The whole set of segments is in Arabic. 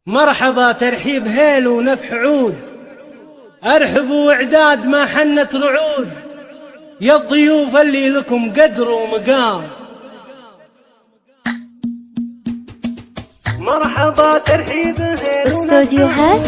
مرحبا ترحيب هيل ونفح عود، ارحبوا واعداد ما حنت رعود، يا الضيوف اللي لكم قدر ومقام. مرحبا ترحيب هيل استوديوهات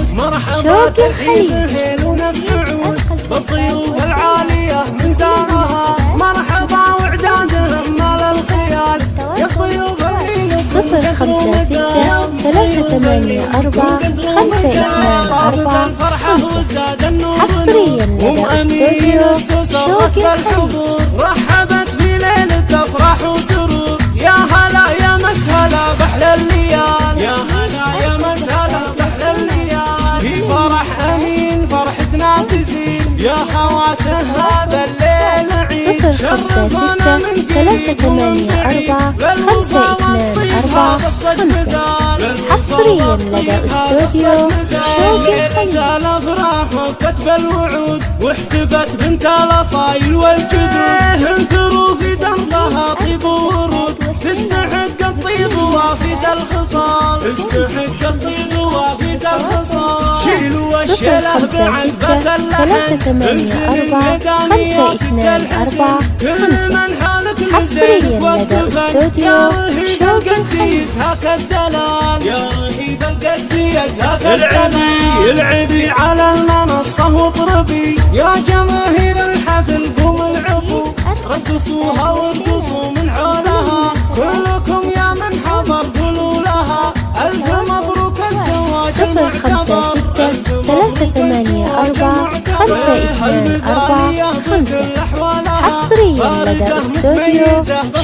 شوق الخليج ونفح عود، بالضيوف العالية من دارها. مرحبا واعدادهم مال الخيال، يا الضيوف اللي لكم 056-384-524-5 حصريا لدى استوديو شوق الخليج. رحبت في ليلة افراح وسرور، يا هلا يا مسهلا بأحلى الليال، يا هلا يا مسهلا بأحلى الليال. في فرح امين فرحتنا تزيد، يا خواته هذا الليل عيد. 056-384-524-5 حصريا لدى استوديو شوق الخليج. الافراح وكتب الوعود، واحتفت بنت الاصايل والجدود، انكروا في دمها طيب وورود، تستحق الطيب وافيد الخصال، تستحق الطيب وافيد الخصال. شيلوا الشله بعزبة اللحن، 056-384-524-5 حصريا لدى استوديو شوق الخليج. هاك الدلال يا رهيب القديس، هاك العبي العبي على المنصة واضربي، يا جماهير الحفل قوموا العبوا، رقصوها وارقصوا من حولها، كلكم يا من حضر قولوا لها ألف مبروك الزواج. 056-384-524-5 حصريا لدى استوديو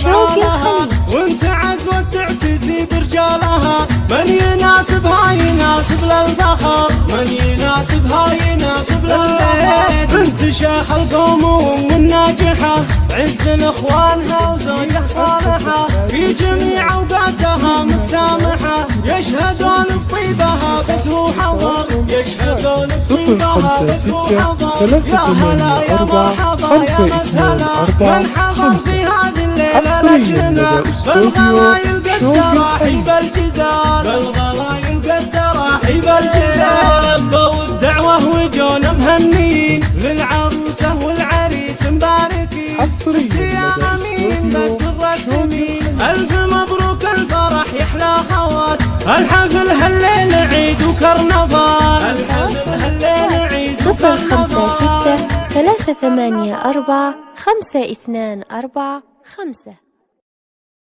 شوق الخليج. وانت عزوة تعتزي برجالها، من يناسبها يناسب للفخر، من يناسبها يناسب للفخر. بنت شيخ القوم والناجحة، عز لاخوانها وزوجة صالحة، في جميع اوقاتها متسامحة، يشهدون بطيبها بدو حضر، يشهدون بطيبها بدو حضر. يا هلا يا مرحبا يا مسهلا من حضر في هذه الليلة لجنة، بالغلايل قد راحب الجزال، بالغلايل قد راحب الجزال. لبوا الدعوة وجونا مهنيين، للعروسة والعريس مباركين، حصريا لدى استوديو ألف مبروك الفرح يحلى خوات، الحفل هالليل عيد وكرنفال، الحفل هالليل عيد وكرنفال. 056-384-524-5